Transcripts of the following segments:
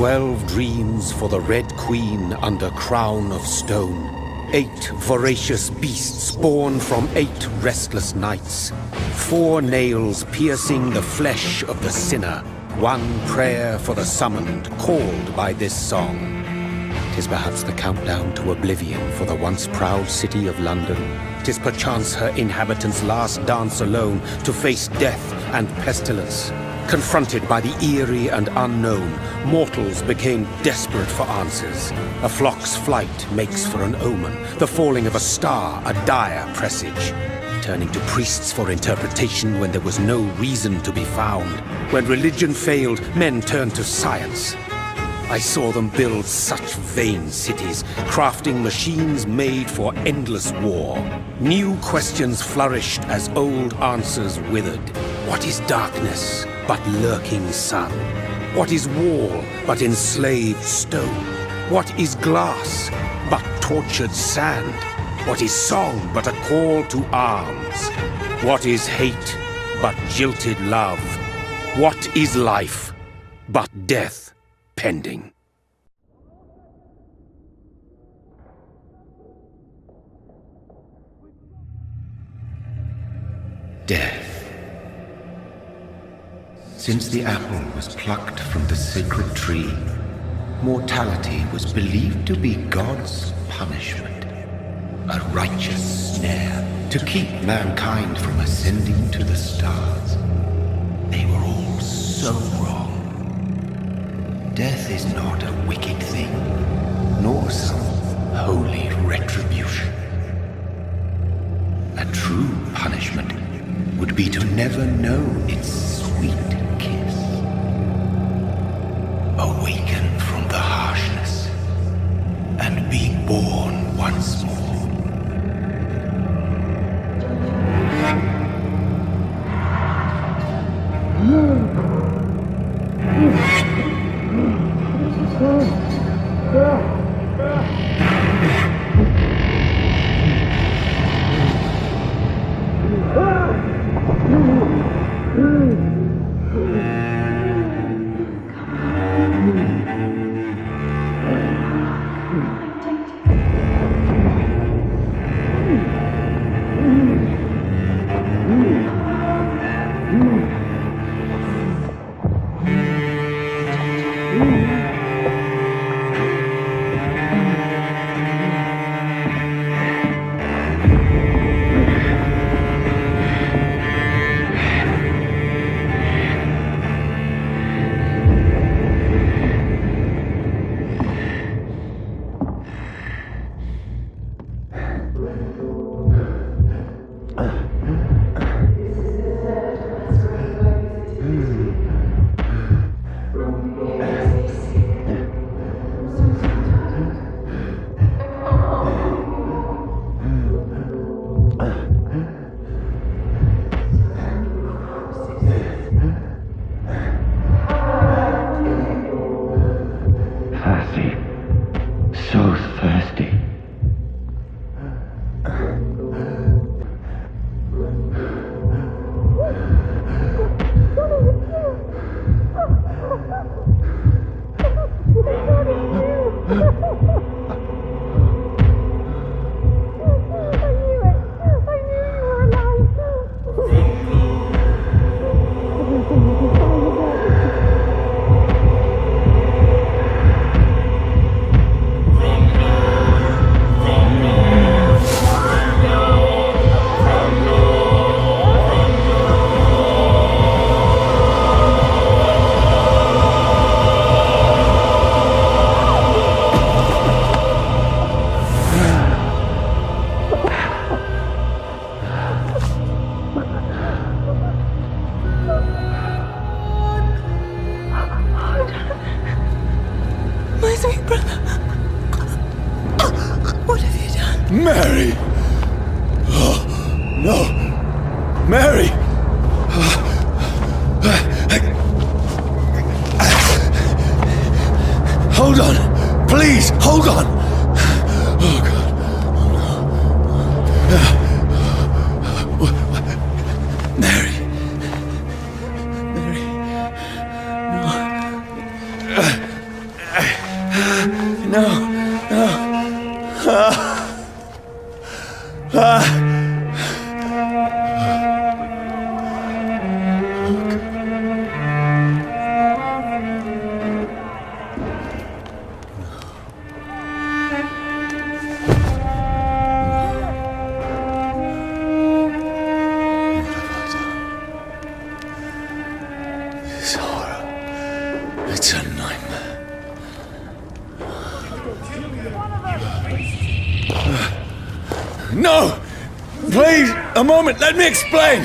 12 dreams for the Red Queen under crown of stone. 8 voracious beasts born from 8 restless nights. 4 nails piercing the flesh of the sinner. 1 prayer for the summoned, called by this song. 'Tis perhaps the countdown to oblivion for the once proud city of London. 'Tis perchance her inhabitants' last dance alone to face death and pestilence. Confronted by the eerie and unknown, mortals became desperate for answers. A flock's flight makes for an omen, the falling of a star a dire presage. Turning to priests for interpretation when there was no reason to be found. When religion failed, men turned to science. I saw them build such vain cities, crafting machines made for endless war. New questions flourished as old answers withered. What is darkness but lurking sun? What is wall but enslaved stone? What is glass but tortured sand? What is song but a call to arms? What is hate but jilted love? What is life but death pending? Death. Since the apple was plucked from the sacred tree, mortality was believed to be God's punishment, a righteous snare to keep mankind from ascending to the stars. They were all so wrong. Death is not a wicked thing, nor some holy retribution. A true punishment would be to never know its sweet kiss. Awaken from the harshness and be born once more. Mary! Oh, no! Mary! Hold on! Please, hold on! Oh, God. Oh, no. Mary. Mary. No. It's a nightmare. No! Please, a moment, let me explain!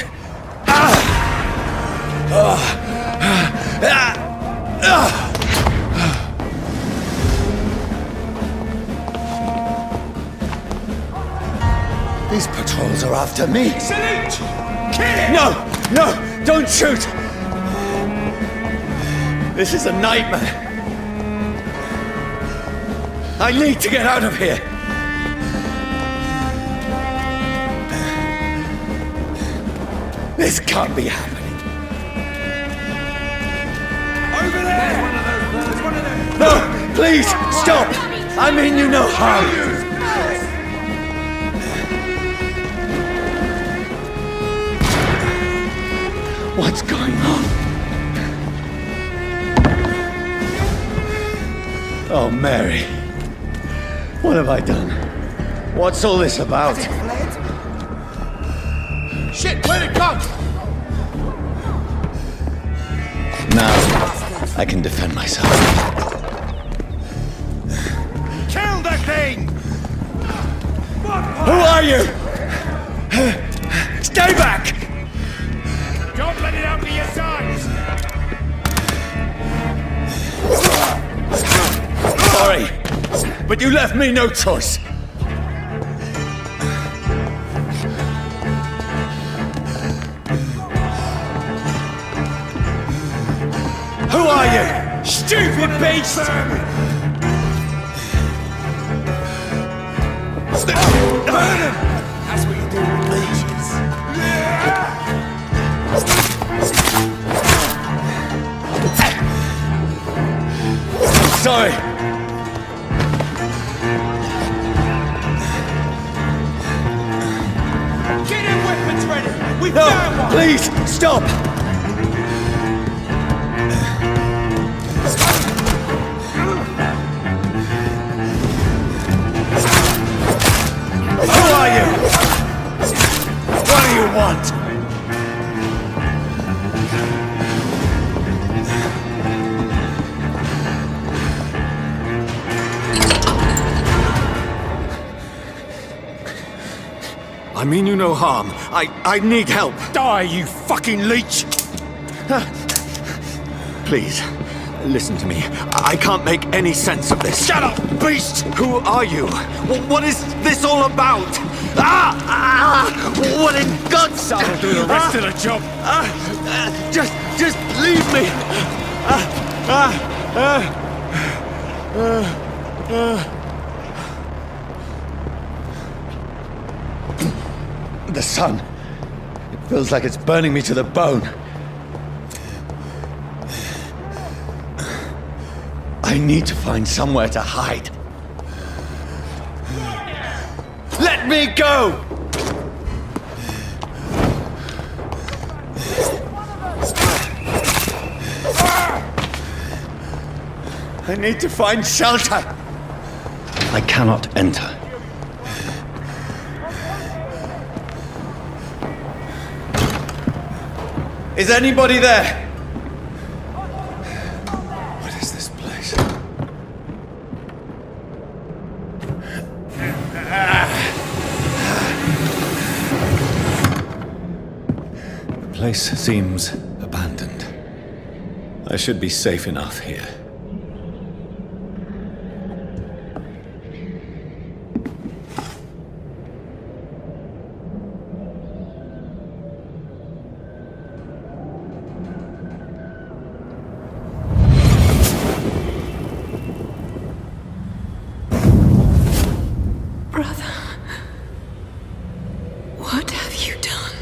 These patrols are after me. Salute! Kill him! No! Don't shoot! This is a nightmare. I need to get out of here. This can't be happening. Over there! There's one of them! No! Please! Stop! I mean you no harm! What's going on? Oh, Mary. What have I done? What's all this about? Shit, where'd it come? Now, I can defend myself. Kill the thing! Who are you? Stay back! Don't let it out to your sides! Sorry, but you left me no choice. Who are you? Stupid beast! Burn him! That's what you do with leeches. Sorry. Get your weapons ready! We No, found one! please, stop! Who are you? What do you want? I mean you no harm. I need help. Die, you fucking leech! Please, listen to me. I can't make any sense of this. Shut up, beast! Who are you? What is this all about? What in God's name? I'll do the rest of the job. Just leave me. The sun. It feels like it's burning me to the bone. I need to find somewhere to hide. Let me go! I need to find shelter. I cannot enter. Is anybody there? What is this place? The place seems abandoned. I should be safe enough here. Brother, what have you done?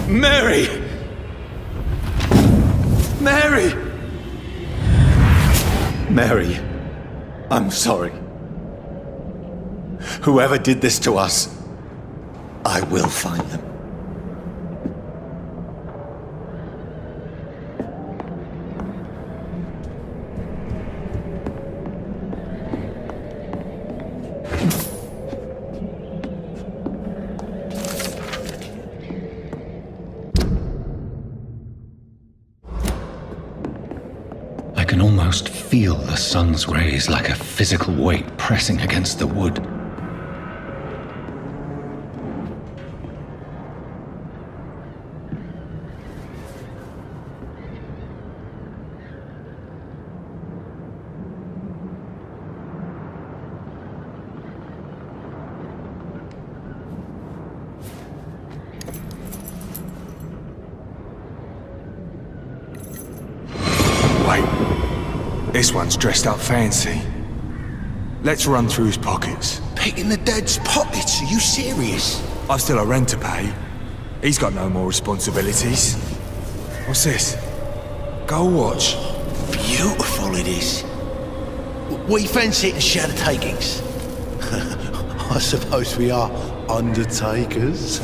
Mary! Mary! Mary, I'm sorry. Whoever did this to us, I will find them. can almost feel the sun's rays like a physical weight pressing against the wood. This one's dressed up fancy. Let's run through his pockets. Picking the dead's pockets? Are you serious? I've still a rent to pay. He's got no more responsibilities. What's this? Gold watch. Beautiful it is. We fancy it and share the takings. I suppose we are undertakers.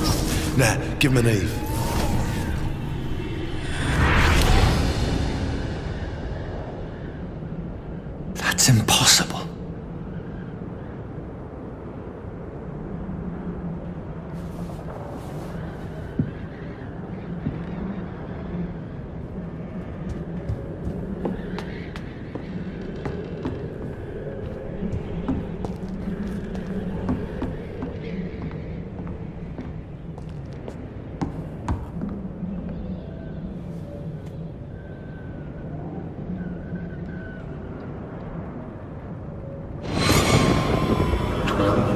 Now, give him an Eve. That's impossible.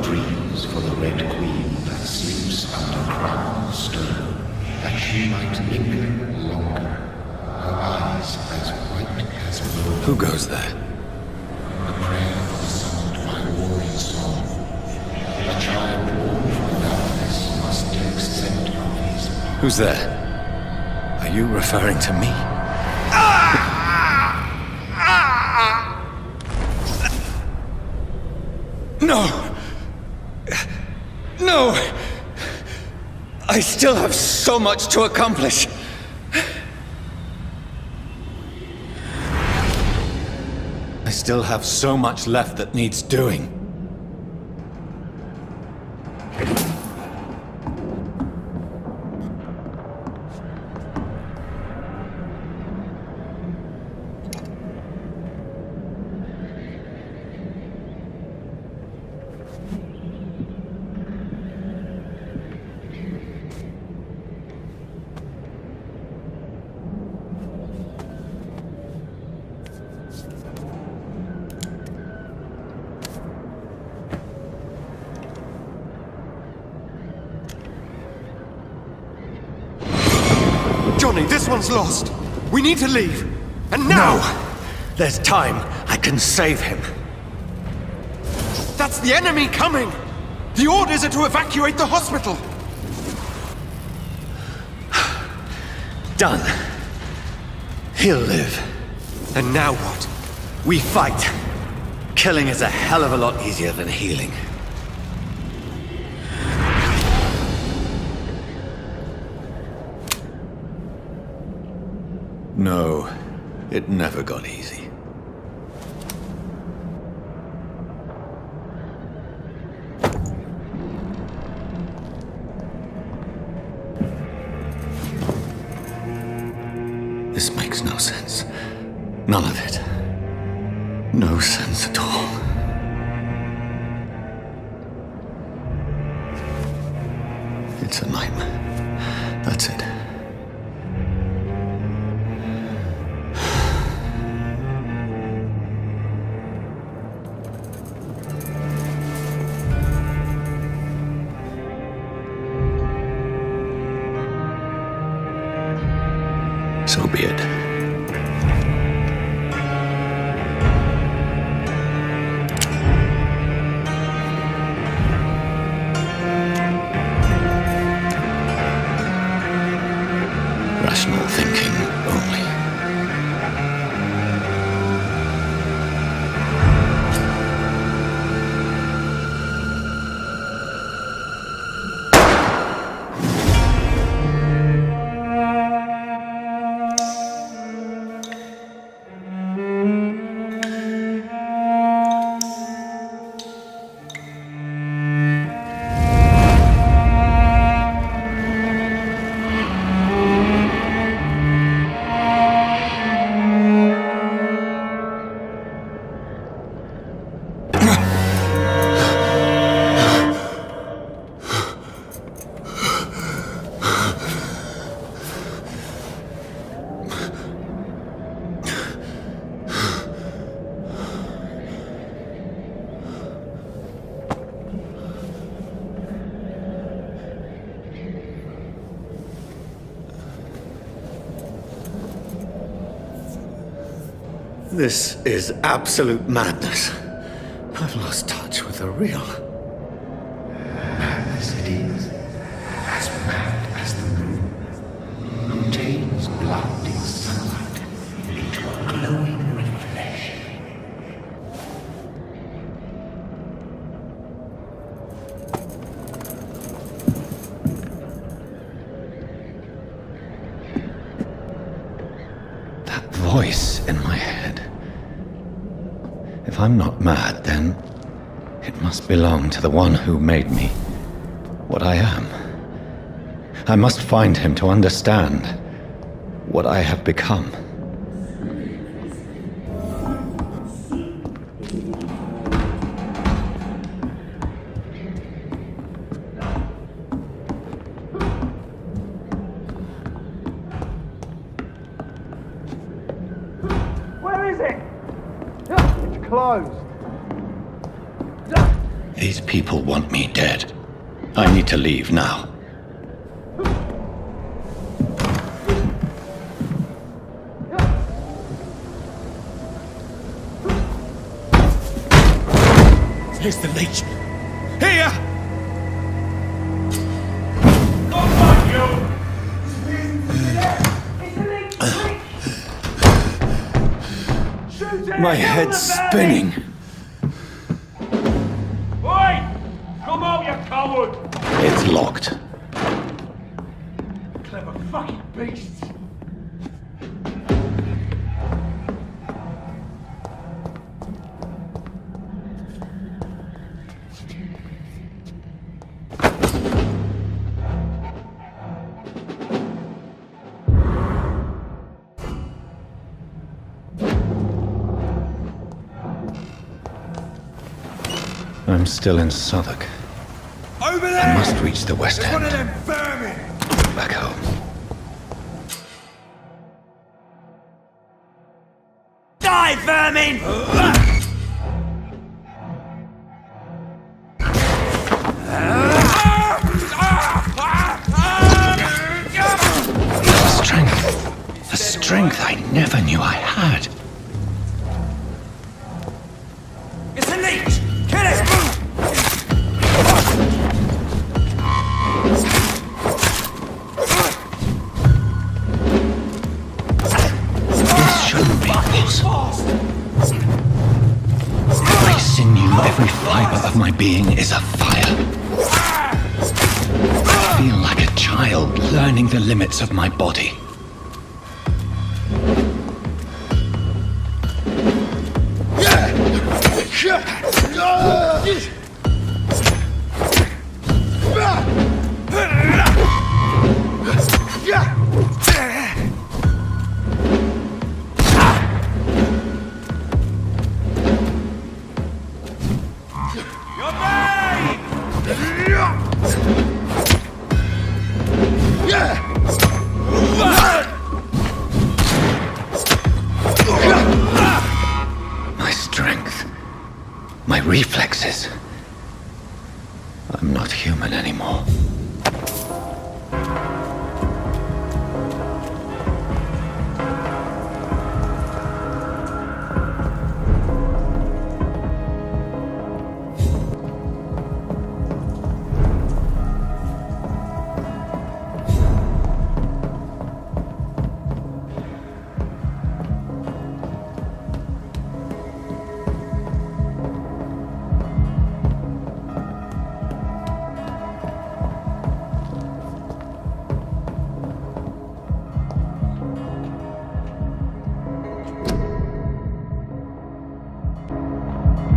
Dreams for the Red Queen that sleeps under crown of stone, that she might linger longer, her eyes as white as snow. Who goes there? A prayer sung by warring song. A child born from darkness must take scent of his path. Who's there? Are you referring to me? No! No! I still have so much to accomplish. I still have so much left that needs doing. Johnny, this one's lost. We need to leave. And now! No! There's time. I can save him. That's the enemy coming! The orders are to evacuate the hospital! Done. He'll live. And now what? We fight. Killing is a hell of a lot easier than healing. No, it never got easy. This makes no sense. None of it. No sense at all. It's a nightmare. That's it. So be it. Rational thinking only. This is absolute madness. I've lost touch with the real. Madness it is. As mad as the moon. Contains blinding sunlight into a glowing reflection. That voice in my head. If I'm not mad, then it must belong to the one who made me what I am. I must find him to understand what I have become. Where is it? It's closed. These people want me dead. I need to leave now. Here's the leech. Here! My head's spinning. Oi! Come out, you coward! It's locked. Clever fucking beasts! I'm still in Southwark. Over there! I must reach the West There's one of End. them vermin! Back home. Die, vermin! The strength I never knew I had. It's a leech! Kill it! This shouldn't be possible. Every sinew, every fiber of my being is afire. I feel like a child learning the limits of my body. My strength, my reflexes. I'm not human anymore.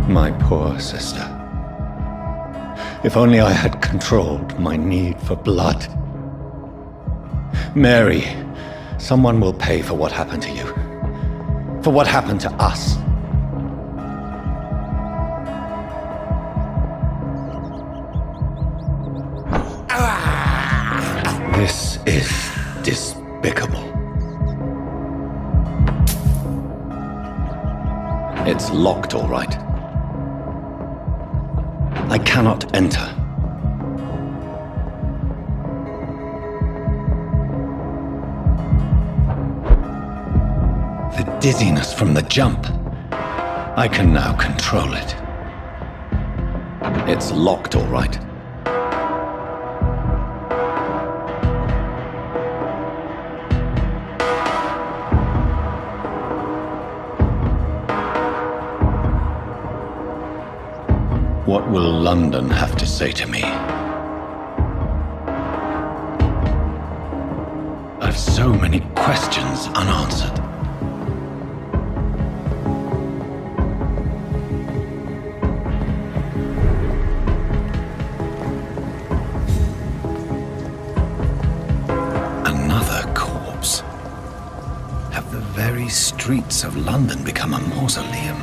My poor sister. If only I had controlled my need for blood. Mary, someone will pay for what happened to you. For what happened to us. This is despicable. It's locked, all right. I cannot enter. The dizziness from the jump. I can now control it. It's locked, all right. What will London have to say to me? I've so many questions unanswered. Another corpse. Have the very streets of London become a mausoleum?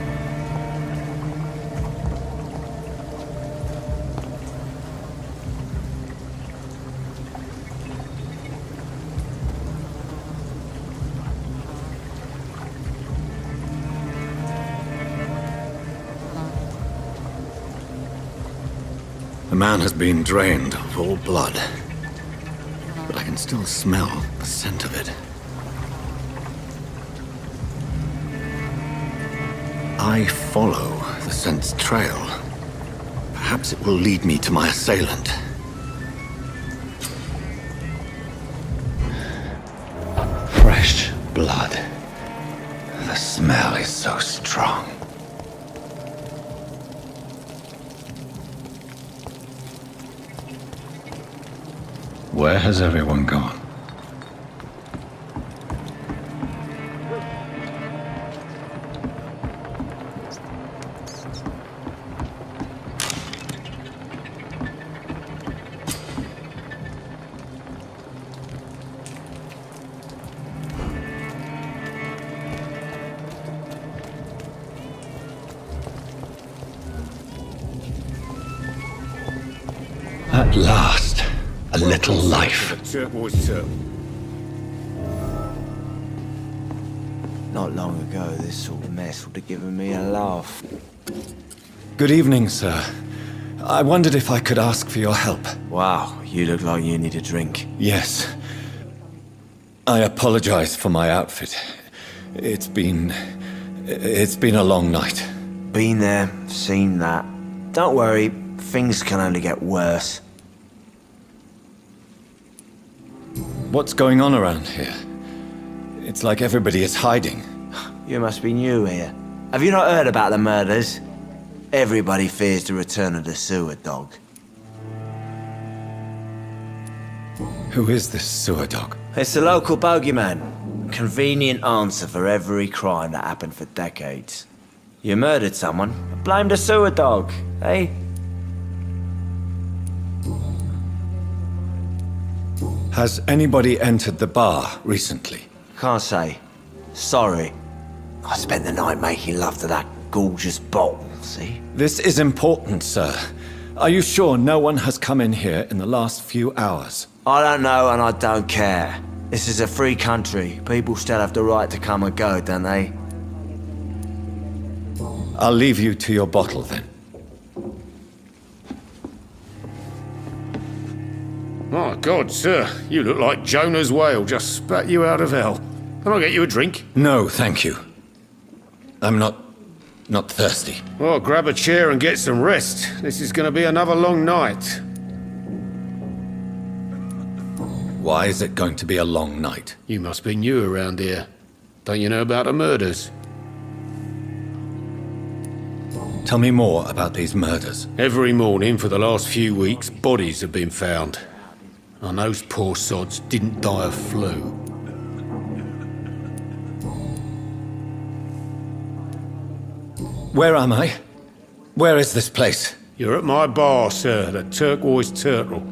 The man has been drained of all blood, but I can still smell the scent of it. I follow the scent's trail. Perhaps it will lead me to my assailant. Fresh blood. The smell is so strong. Where has everyone gone? At last, a little life. Not long ago, this sort of mess would have given me a laugh. Good evening, sir. I wondered if I could ask for your help. Wow, you look like you need a drink. Yes. I apologize for my outfit. It's been a long night. Been there, seen that. Don't worry, things can only get worse. What's going on around here? It's like everybody is hiding. You must be new here. Have you not heard about the murders? Everybody fears the return of the sewer dog. Who is this sewer dog? It's the local bogeyman. Convenient answer for every crime that happened for decades. You murdered someone, blame the sewer dog, eh? Has anybody entered the bar recently? Can't say. Sorry. I spent the night making love to that gorgeous bottle, see? This is important, sir. Are you sure no one has come in here in the last few hours? I don't know and I don't care. This is a free country. People still have the right to come and go, don't they? I'll leave you to your bottle then. My God, sir, you look like Jonah's whale just spat you out of hell. Can I get you a drink? No, thank you. I'm not thirsty. Well, grab a chair and get some rest. This is going to be another long night. Why is it going to be a long night? You must be new around here. Don't you know about the murders? Tell me more about these murders. Every morning for the last few weeks, bodies have been found. And those poor sods didn't die of flu. Where am I? Where is this place? You're at my bar, sir, the Turquoise Turtle.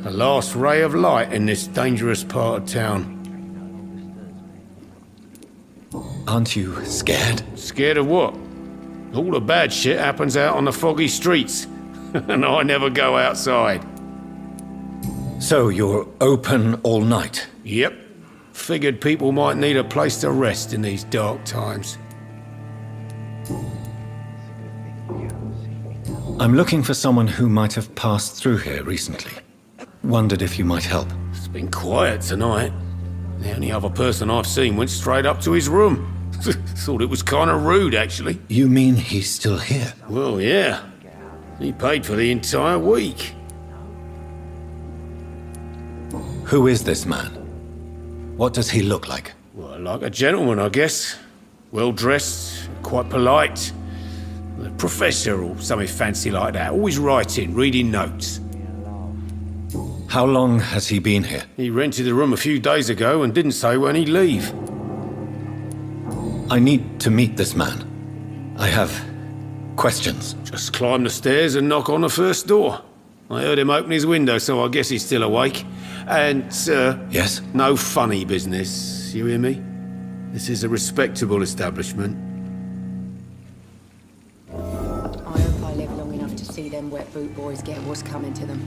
The last ray of light in this dangerous part of town. Aren't you scared? Scared of what? All the bad shit happens out on the foggy streets. And I never go outside. So you're open all night? Yep. Figured people might need a place to rest in these dark times. I'm looking for someone who might have passed through here recently. Wondered if you might help. It's been quiet tonight. The only other person I've seen went straight up to his room. Thought it was kind of rude, actually. You mean he's still here? Well, yeah. He paid for the entire week. Who is this man? What does he look like? Well, like a gentleman, I guess. Well-dressed, quite polite. A professor or something fancy like that. Always writing, reading notes. How long has he been here? He rented the room a few days ago and didn't say when he'd leave. I need to meet this man. I have questions. Just climb the stairs and knock on the first door. I heard him open his window, so I guess he's still awake. And, sir... Yes? No funny business, you hear me? This is a respectable establishment. I hope I live long enough to see them wet boot boys get what's coming to them.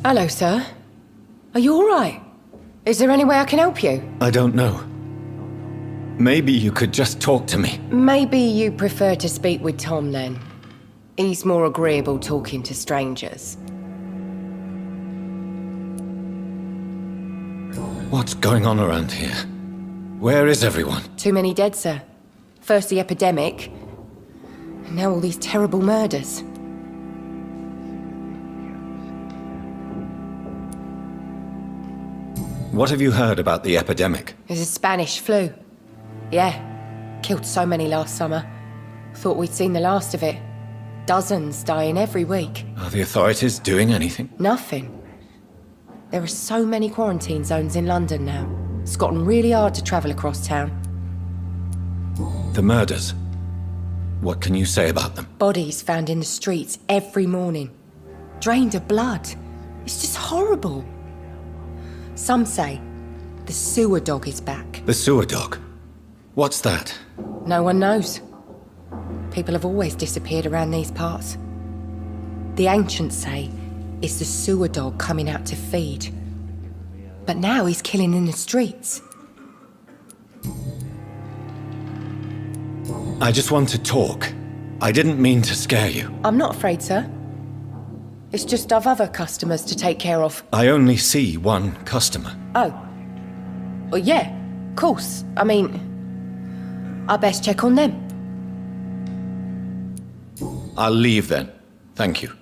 Hello, sir. Are you all right? Is there any way I can help you? I don't know. Maybe you could just talk to me. Maybe you prefer to speak with Tom, then. He's more agreeable talking to strangers. What's going on around here? Where is everyone? Too many dead, sir. First the epidemic, and now all these terrible murders. What have you heard about the epidemic? There's a Spanish flu. Yeah. Killed so many last summer. Thought we'd seen the last of it. Dozens dying every week. Are the authorities doing anything? Nothing. There are so many quarantine zones in London now. It's gotten really hard to travel across town. The murders. What can you say about them? Bodies found in the streets every morning. Drained of blood. It's just horrible. Some say the sewer dog is back. The sewer dog? What's that? No one knows. People have always disappeared around these parts. The ancients say it's the sewer dog coming out to feed. But now he's killing in the streets. I just want to talk. I didn't mean to scare you. I'm not afraid, sir. It's just I've other customers to take care of. I only see one customer. Oh. Well, yeah, of course. I mean, I best check on them. I'll leave then. Thank you.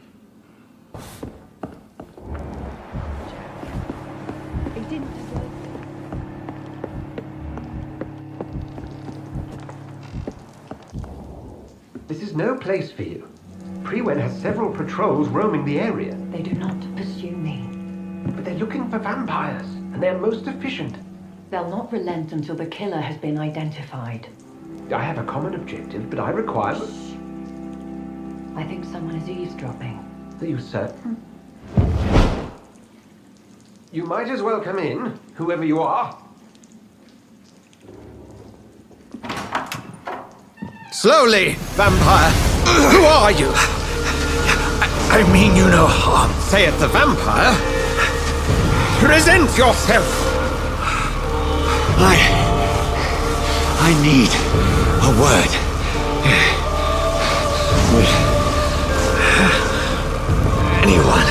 This is no place for you. Prewen has several patrols roaming the area. They do not pursue me. But they're looking for vampires, and they're most efficient. They'll not relent until the killer has been identified. I have a common objective, but I require... I think someone is eavesdropping. Are you certain? You might as well come in, whoever you are. Slowly, vampire! Who are you? I mean you no harm. Say it, the vampire? Present yourself! I need a word. Will anyone?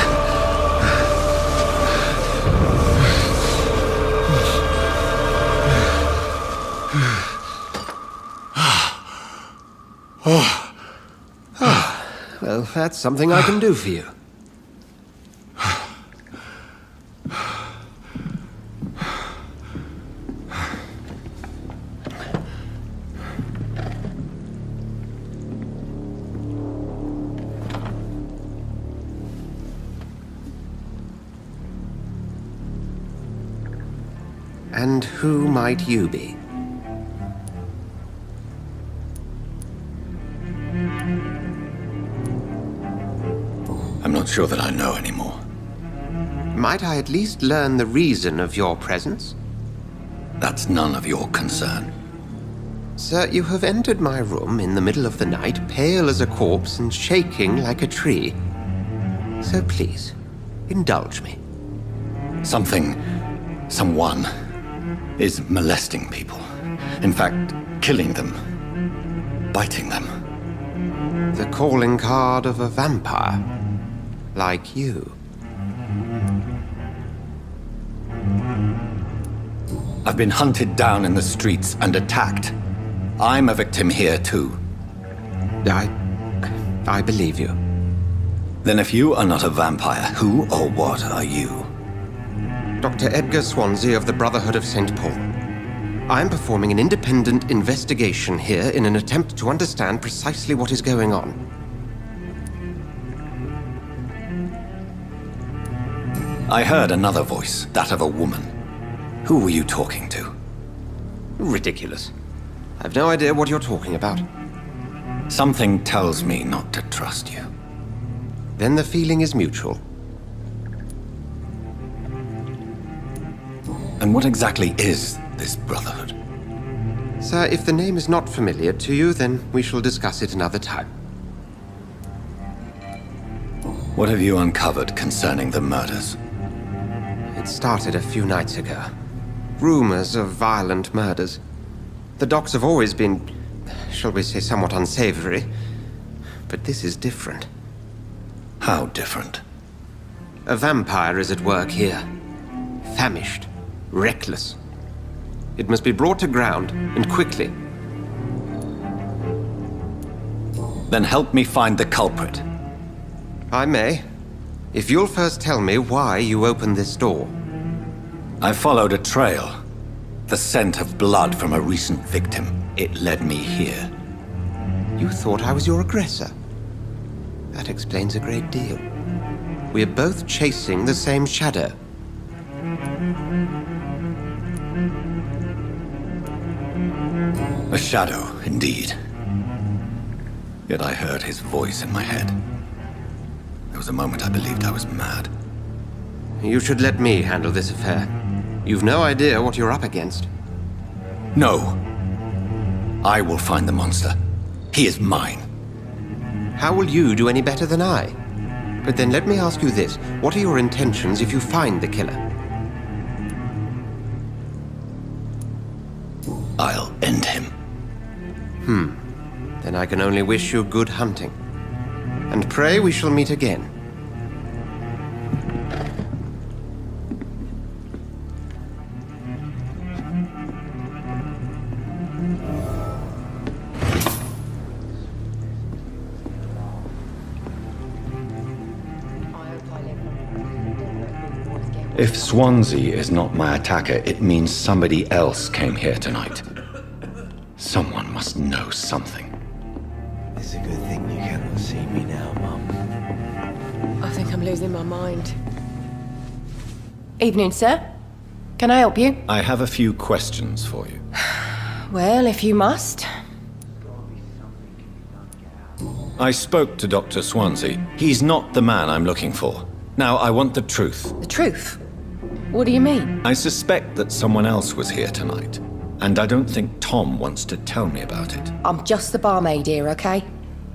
Well, that's something I can do for you. And who might you be? I'm not sure that I know anymore. Might I at least learn the reason of your presence? That's none of your concern. Sir, you have entered my room in the middle of the night, pale as a corpse and shaking like a tree. So please, indulge me. Someone is molesting people. In fact, killing them. Biting them. The calling card of a vampire. Like you. I've been hunted down in the streets and attacked. I'm a victim here too. I believe you. Then if you are not a vampire, who or what are you? Dr. Edgar Swansea of the Brotherhood of St. Paul. I'm performing an independent investigation here in an attempt to understand precisely what is going on. I heard another voice, that of a woman. Who were you talking to? Ridiculous. I've no idea what you're talking about. Something tells me not to trust you. Then the feeling is mutual. And what exactly is this Brotherhood? Sir, if the name is not familiar to you, then we shall discuss it another time. What have you uncovered concerning the murders? It started a few nights ago. Rumors of violent murders. The docks have always been, shall we say, somewhat unsavory. But this is different. How different? A vampire is at work here. Famished. Reckless. It must be brought to ground, and quickly. Then help me find the culprit. I may. If you'll first tell me why you opened this door. I followed a trail. The scent of blood from a recent victim. It led me here. You thought I was your aggressor. That explains a great deal. We're both chasing the same shadow. A shadow, indeed. Yet I heard his voice in my head. There was a moment I believed I was mad. You should let me handle this affair. You've no idea what you're up against. No. I will find the monster. He is mine. How will you do any better than I? But then let me ask you this. What are your intentions if you find the killer? I'll end him. Then I can only wish you good hunting. And pray we shall meet again. If Swansea is not my attacker, it means somebody else came here tonight. Someone must know something. It's a good thing you cannot see me now, Mum. I think I'm losing my mind. Evening, sir. Can I help you? I have a few questions for you. Well, if you must. I spoke to Dr. Swansea. He's not the man I'm looking for. Now, I want the truth. The truth? What do you mean? I suspect that someone else was here tonight, and I don't think Tom wants to tell me about it. I'm just the barmaid here, okay?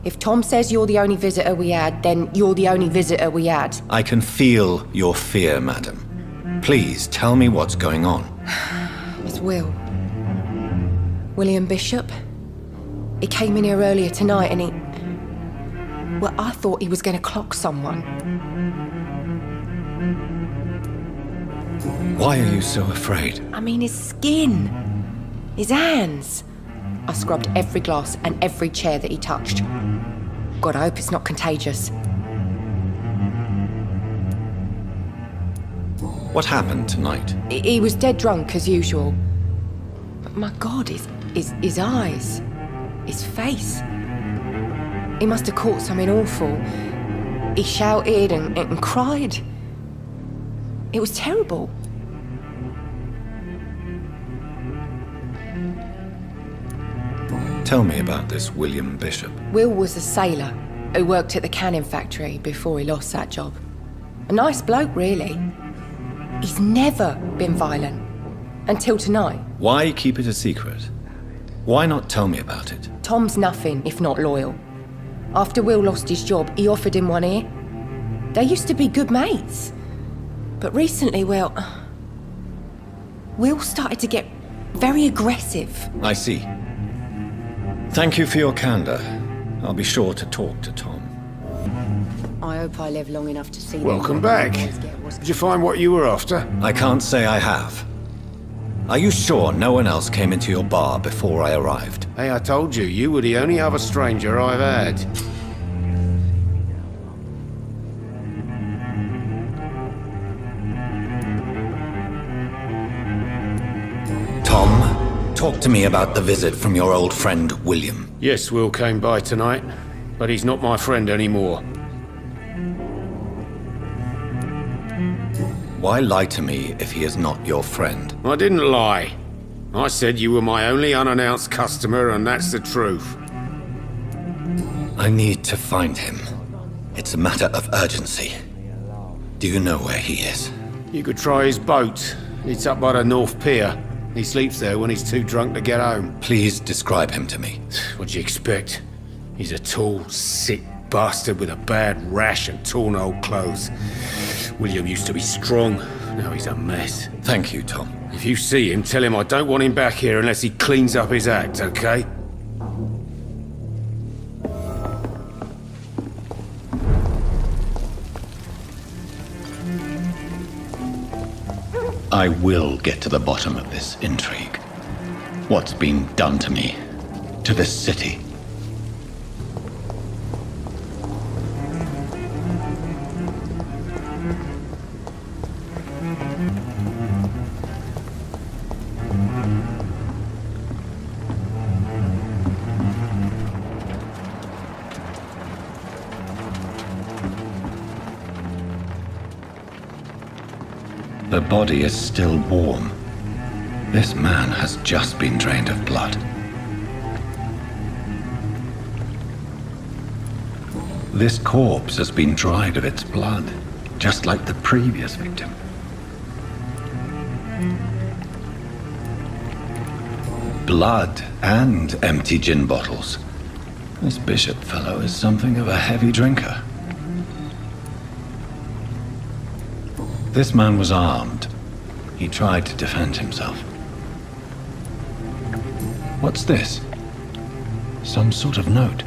If Tom says you're the only visitor we had, then you're the only visitor we had. I can feel your fear, madam. Please tell me what's going on. It's Will. William Bishop. He came in here earlier tonight and he... Well, I thought he was going to clock someone. Why are you so afraid? I mean, his skin. His hands. I scrubbed every glass and every chair that he touched. God, I hope it's not contagious. What happened tonight? He was dead drunk, as usual. But my God, his eyes. His face. He must have caught something awful. He shouted and cried. It was terrible. Tell me about this William Bishop. Will was a sailor who worked at the canning factory before he lost that job. A nice bloke, really. He's never been violent. Until tonight. Why keep it a secret? Why not tell me about it? Tom's nothing if not loyal. After Will lost his job, he offered him one ear. They used to be good mates. But recently, well... Will started to get very aggressive. I see. Thank you for your candor. I'll be sure to talk to Tom. I hope I live long enough to see Welcome back. Did you find what you were after? I can't say I have. Are you sure no one else came into your bar before I arrived? Hey, I told you, you were the only other stranger I've had. Tom, talk to me about the visit from your old friend, William. Yes, Will came by tonight, but he's not my friend anymore. Why lie to me if he is not your friend? I didn't lie. I said you were my only unannounced customer, and that's the truth. I need to find him. It's a matter of urgency. Do you know where he is? You could try his boat. It's up by the North Pier. He sleeps there when he's too drunk to get home. Please describe him to me. What'd you expect? He's a tall, sick bastard with a bad rash and torn old clothes. William used to be strong. Now he's a mess. Thank you, Tom. If you see him, tell him I don't want him back here unless he cleans up his act, okay? I will get to the bottom of this intrigue. What's been done to me, to this city. The body is still warm. This man has just been drained of blood. This corpse has been dried of its blood, just like the previous victim. Blood and empty gin bottles. This Bishop fellow is something of a heavy drinker. This man was armed. He tried to defend himself. What's this? Some sort of note.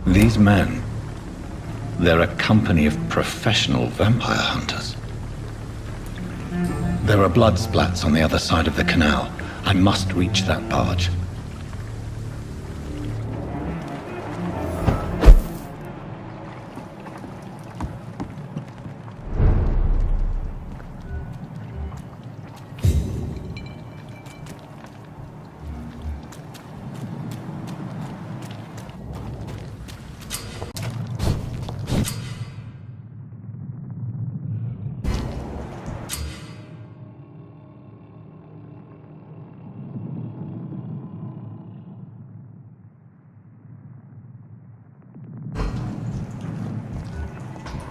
These men, they're a company of professional vampire hunters. There are blood splats on the other side of the canal. I must reach that barge.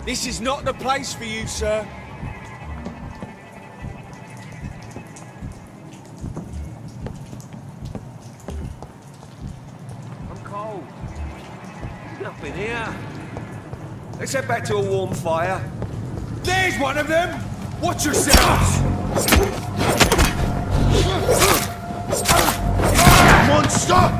This is not the place for you, sir. I'm cold. Nothing here. Let's head back to a warm fire. There's one of them! Watch yourselves! Monster!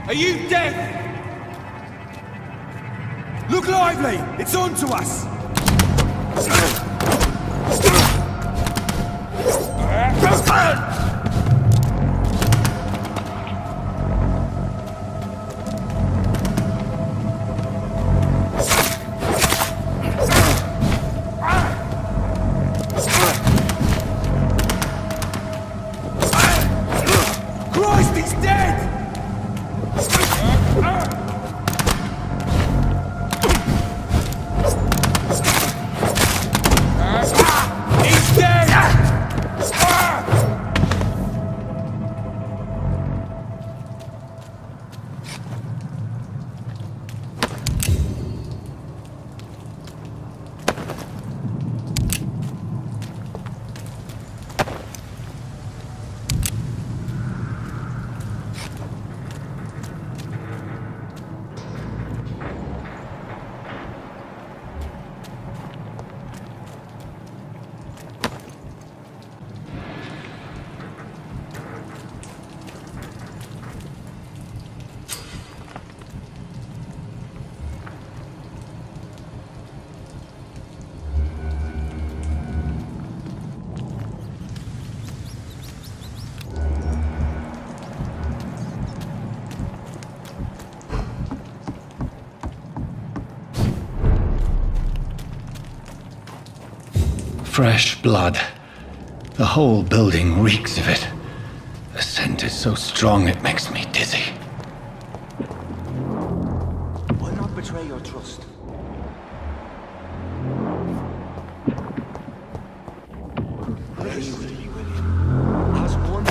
Are you dead? Look lively! It's on to us! He's dead! He's dead! Fresh blood. The whole building reeks of it. The scent is so strong it makes me dizzy. Why not betray your trust? As one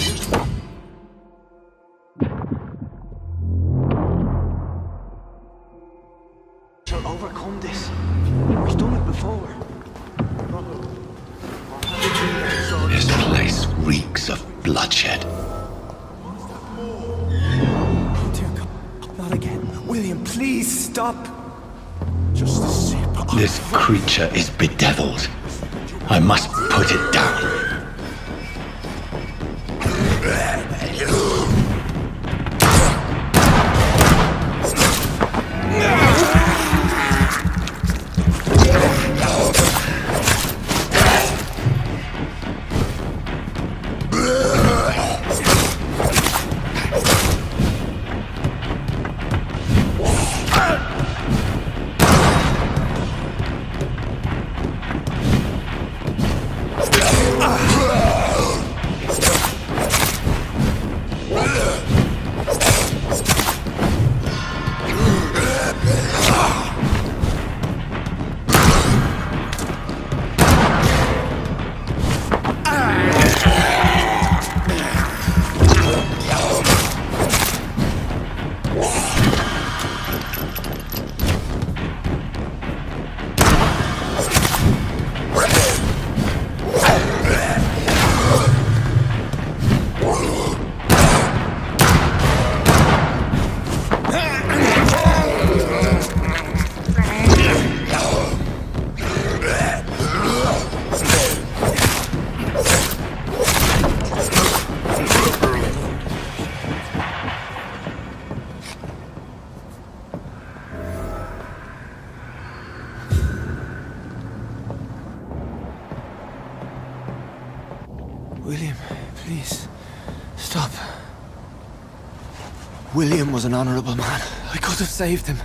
shall overcome this. We've done it before. This place reeks of bloodshed. Dear God, not again. William, please stop. Just a sip. This creature is bedeviled. I must put it down. William, please, stop. William was an honorable man. I could have saved him.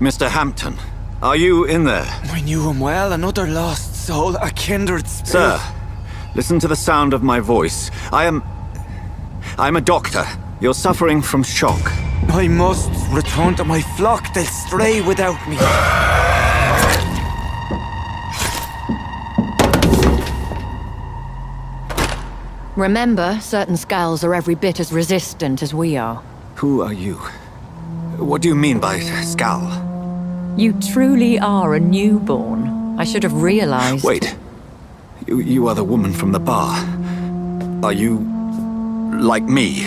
Mr. Hampton, are you in there? I knew him well, another lost soul, a kindred spirit. Sir, listen to the sound of my voice. I'm a doctor. You're suffering from shock. I must return to my flock. They'll stray without me. Remember, certain skulls are every bit as resistant as we are. Who are you? What do you mean by Skal? You truly are a newborn. I should have realized. Wait. You are the woman from the bar. Are you like me?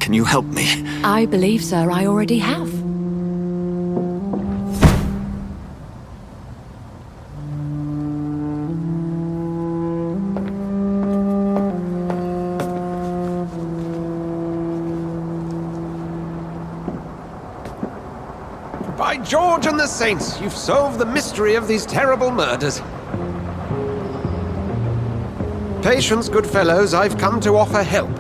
Can you help me? I believe, sir, I already have. By George and the Saints, you've solved the mystery of these terrible murders. Patience, good fellows, I've come to offer help.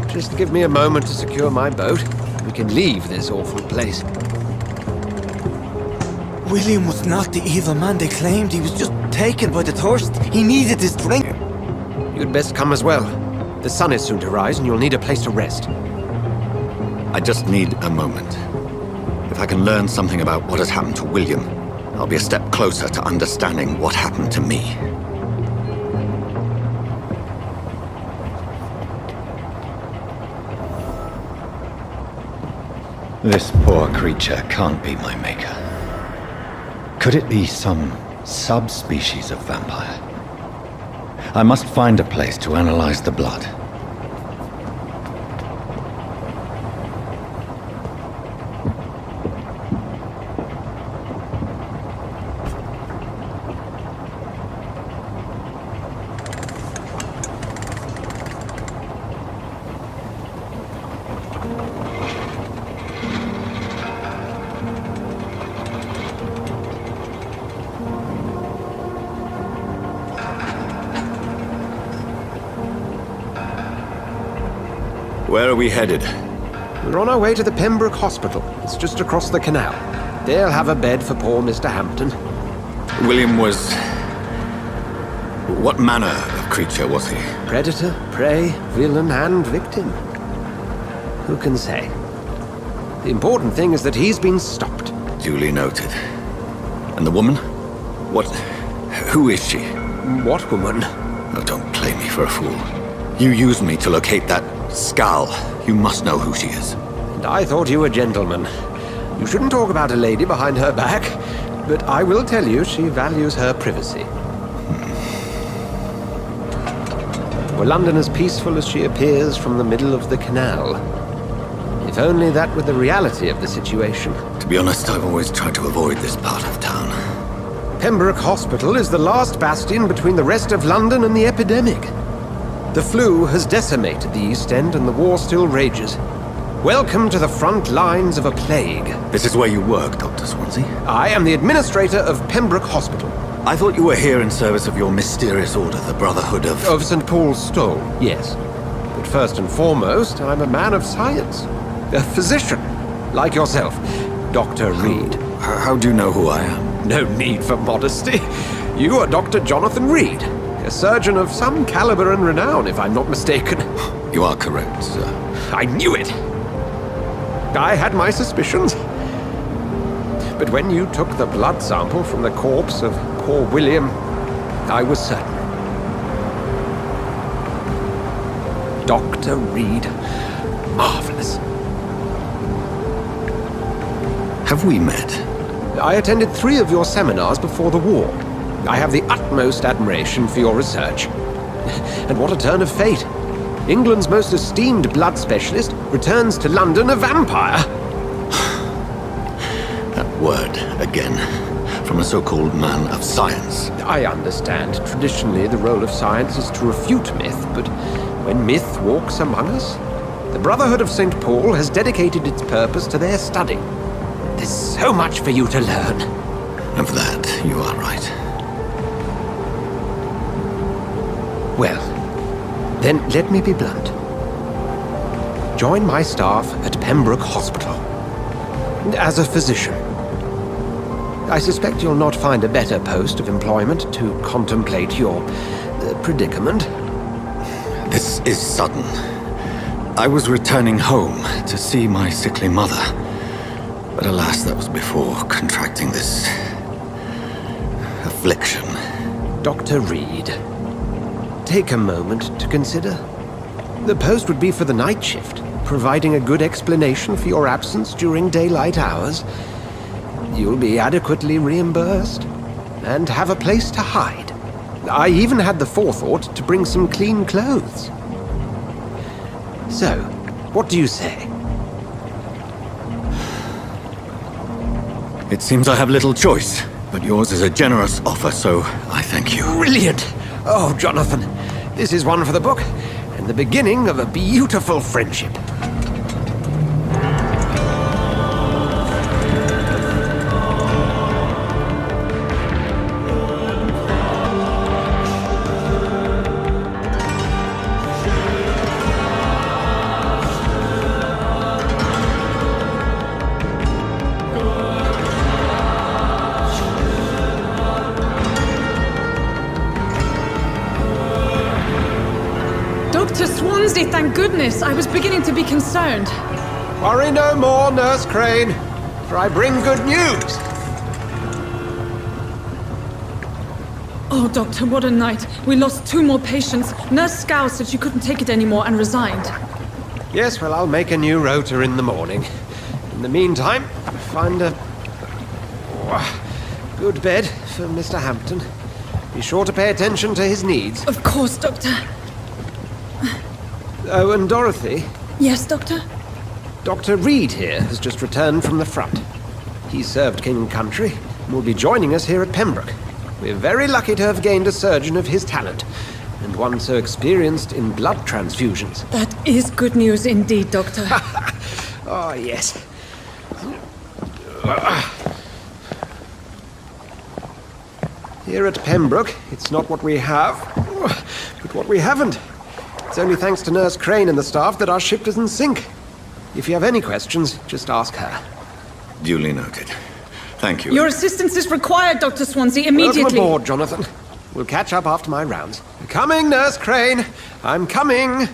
Just give me a moment to secure my boat. We can leave this awful place. William was not the evil man they claimed. He was just taken by the thirst. He needed his drink. You'd best come as well. The sun is soon to rise, and you'll need a place to rest. I just need a moment. If I can learn something about what has happened to William, I'll be a step closer to understanding what happened to me. This poor creature can't be my maker. Could it be some subspecies of vampire? I must find a place to analyze the blood. Where are we headed? We're on our way to the Pembroke Hospital. It's just across the canal. They'll have a bed for poor Mr. Hampton. William was... What manner of creature was he? Predator, prey, villain, and victim. Who can say? The important thing is that he's been stopped. Duly noted. And the woman? What... Who is she? What woman? Oh, don't play me for a fool. You used me to locate that skull. You must know who she is. And I thought you a gentleman. You shouldn't talk about a lady behind her back, but I will tell you she values her privacy. Were London as peaceful as she appears from the middle of the canal? If only that were the reality of the situation. To be honest, I've always tried to avoid this part of town. Pembroke Hospital is the last bastion between the rest of London and the epidemic. The flu has decimated the East End and the war still rages. Welcome to the front lines of a plague. This is where you work, Dr. Swansea? I am the administrator of Pembroke Hospital. I thought you were here in service of your mysterious order, the Brotherhood of... Of St. Paul's Stole, yes. But first and foremost, I'm a man of science. A physician, like yourself, Dr. Reed. How do you know who I am? No need for modesty. You are Dr. Jonathan Reed, a surgeon of some caliber and renown, if I'm not mistaken. You are correct, sir. I knew it! I had my suspicions. But when you took the blood sample from the corpse of poor William, I was certain. Dr. Reed. Marvelous. Have we met? I attended 3 of your seminars before the war. I have the utmost admiration for your research. And what a turn of fate. England's most esteemed blood specialist returns to London a vampire. That word, again, from a so-called man of science. I understand. Traditionally, the role of science is to refute myth, but when myth walks among us, the Brotherhood of St. Paul has dedicated its purpose to their study. There's so much for you to learn. Of that, you are right. Well, then let me be blunt. Join my staff at Pembroke Hospital. As a physician. I suspect you'll not find a better post of employment to contemplate your predicament. This is sudden. I was returning home to see my sickly mother. But alas, that was before contracting this... affliction. Dr. Reed, take a moment to consider. The post would be for the night shift, providing a good explanation for your absence during daylight hours. You'll be adequately reimbursed, and have a place to hide. I even had the forethought to bring some clean clothes. So, what do you say? It seems I have little choice, but yours is a generous offer, so I thank you. Brilliant! Oh, Jonathan, this is one for the book, and the beginning of a beautiful friendship. Dr. Dr. Swansea, thank goodness. I was beginning to be concerned. Worry no more, Nurse Crane, for I bring good news. Oh, Doctor, what a night. We lost 2 more patients. Nurse Scow said she couldn't take it anymore and resigned. Yes, well, I'll make a new rota in the morning. In the meantime, find a good bed for Mr. Hampton. Be sure to pay attention to his needs. Of course, Doctor. Oh, and Dorothy? Yes, Doctor? Dr. Reed here has just returned from the front. He served King and Country and will be joining us here at Pembroke. We're very lucky to have gained a surgeon of his talent, and one so experienced in blood transfusions. That is good news indeed, Doctor. Oh, yes. Here at Pembroke, it's not what we have, but what we haven't. It's only thanks to Nurse Crane and the staff that our ship doesn't sink. If you have any questions, just ask her. Duly noted. Thank you. Your assistance is required, Dr. Swansea, immediately. Welcome aboard, Jonathan. We'll catch up after my rounds. I'm coming, Nurse Crane. I'm coming.